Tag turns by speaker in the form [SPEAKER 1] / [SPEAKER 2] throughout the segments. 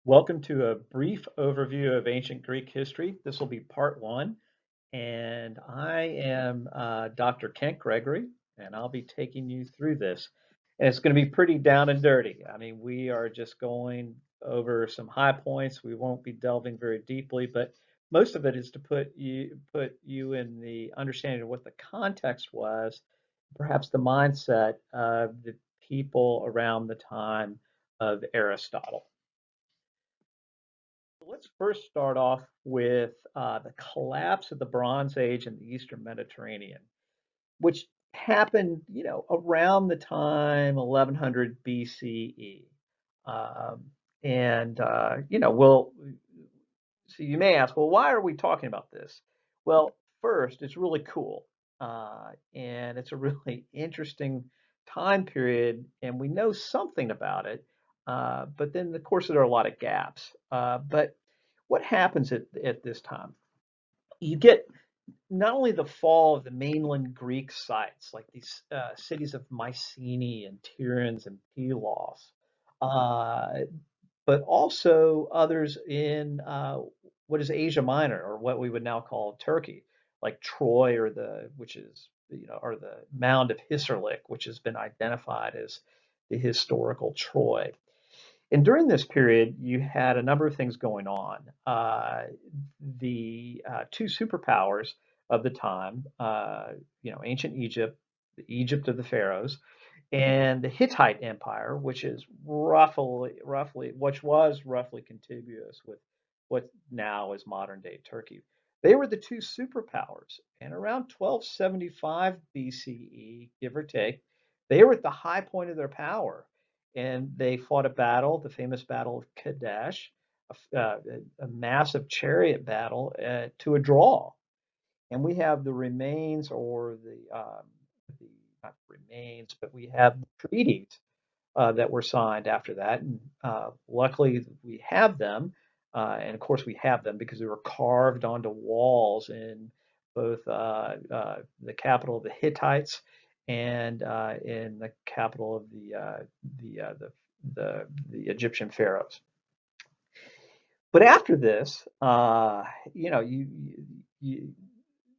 [SPEAKER 1] Welcome to a brief overview of ancient Greek history. This will be part one, and I am Dr. Kent Gregory, and I'll be taking you through this. And it's going to be pretty down and dirty. I mean, we are just going over some high points. We won't be delving very deeply, but most of it is to put you in the understanding of what the context was, perhaps the mindset of the people around the time of Aristotle. Let's first start off with the collapse of the Bronze Age in the Eastern Mediterranean, which happened, around the time 1100 BCE. Um, well, so you may ask, well, why are we talking about this? Well, first, it's really cool, and it's a really interesting time period, and we know something about it. But then, of course, there are a lot of gaps. But what happens at this time? You get not only the fall of the mainland Greek sites, like these cities of Mycenae and Tiryns and Pylos, uh, but also others in what is Asia Minor, or what we would now call Turkey, like Troy, or or the mound of Hisarlik, which has been identified as the historical Troy. And during this period, you had a number of things going on. The two superpowers of the time, ancient Egypt, the Egypt of the pharaohs, and the Hittite Empire, which was roughly contiguous with what now is modern day Turkey. They were the two superpowers, and around 1275 BCE, give or take, they were at the high point of their power, and they fought a battle, the famous Battle of Kadesh, a massive chariot battle to a draw. And we have the remains, or the not remains, but we have the treaties that were signed after that. And luckily, we have them. And of course, we have them because they were carved onto walls in both the capital of the Hittites and in the capital of the, uh, the the Egyptian pharaohs. But after this, you know, you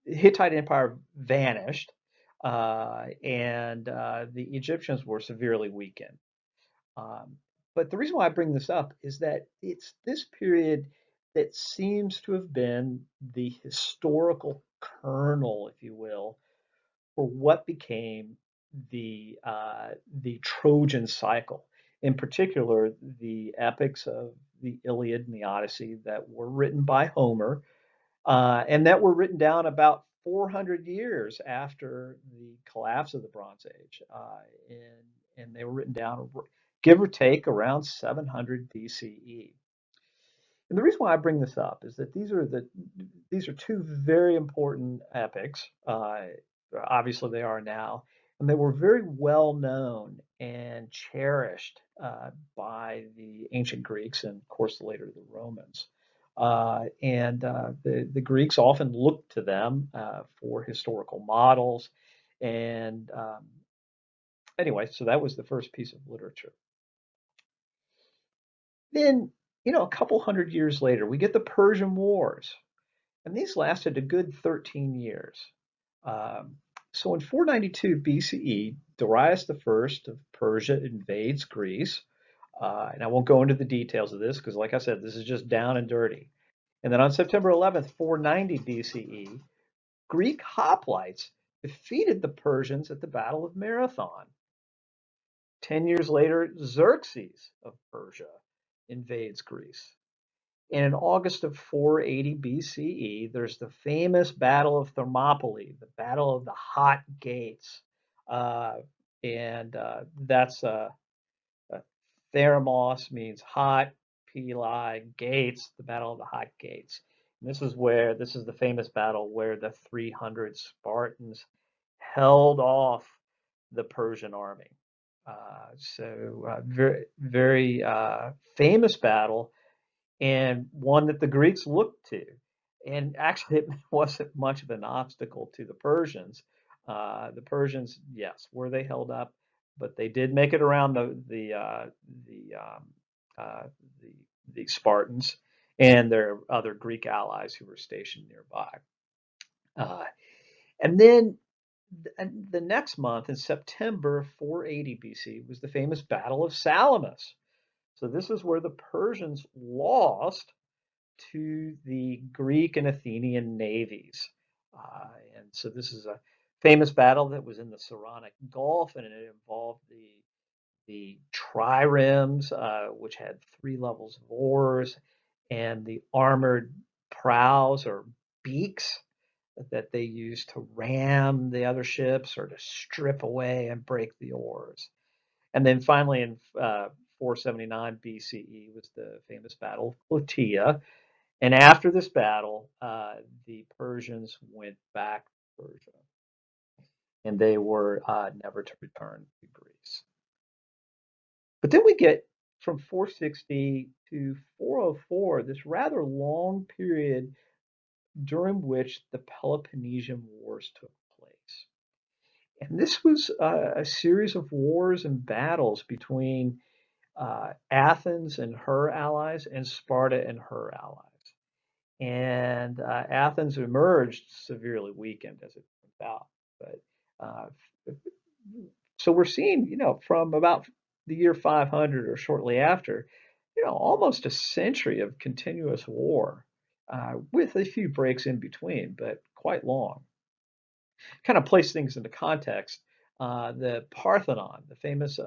[SPEAKER 1] Hittite Empire vanished, and the Egyptians were severely weakened. Um, but the reason why I bring this up is that it's this period that seems to have been the historical kernel, if you will, for what became the Trojan cycle. In particular, the epics of the Iliad and the Odyssey that were written by Homer, and that were written down about 400 years after the collapse of the Bronze Age, and they were written down, give or take, around 700 BCE. And the reason why I bring this up is that these are two very important epics. Obviously, they are now, and they were very well known and cherished by the ancient Greeks, and of course later the Romans. And the Greeks often looked to them for historical models. And anyway, so that was the first piece of literature. Then, a couple hundred years later, we get the Persian Wars, and these lasted a good 13 years. Um, so in 492 BCE, Darius the First of Persia invades Greece. And I won't go into the details of this because, like I said, this is just down and dirty. And then on September 11th, 490 BCE, Greek hoplites defeated the Persians at the Battle of Marathon. 10 years later, Xerxes of Persia invades Greece. And in August of 480 BCE, there's the famous Battle of Thermopylae, the Battle of the Hot Gates. And that's Thermos means hot, Peli, gates, the Battle of the Hot Gates. And this is the famous battle where the 300 Spartans held off the Persian army. Very, very famous battle, and one that the Greeks looked to. And actually, it wasn't much of an obstacle to the Persians. The Persians, yes, were they held up, but they did make it around the uh, the the Spartans and their other Greek allies who were stationed nearby. Uh, and then the next month, in September 480 BC, was the famous Battle of Salamis. So this is where the Persians lost to the Greek and Athenian navies. And so this is a famous battle that was in the Saronic Gulf, and it involved the triremes, which had 3 levels of oars, and the armored prows or beaks that they used to ram the other ships or to strip away and break the oars. And then finally in 479 BCE was the famous Battle of Plataea. And after this battle, the Persians went back to Persia, and they were never to return to Greece. But then we get from 460 to 404, this rather long period during which the Peloponnesian Wars took place. And this was a series of wars and battles between Athens and her allies and Sparta and her allies. And Athens emerged severely weakened, as it turns out. But uh, so we're seeing, from about the year 500 or shortly after, almost a century of continuous war, with a few breaks in between, but quite long. Kind of place things into context. The Parthenon, the famous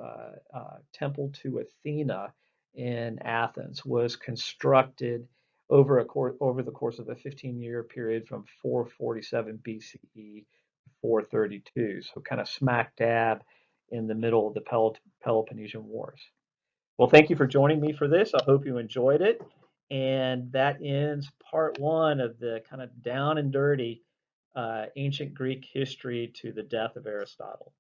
[SPEAKER 1] temple to Athena in Athens, was constructed over the course of a 15-year period from 447 BCE to 432. So kind of smack dab in the middle of the Peloponnesian Wars. Well, thank you for joining me for this. I hope you enjoyed it. And that ends part one of the kind of down and dirty ancient Greek history to the death of Aristotle.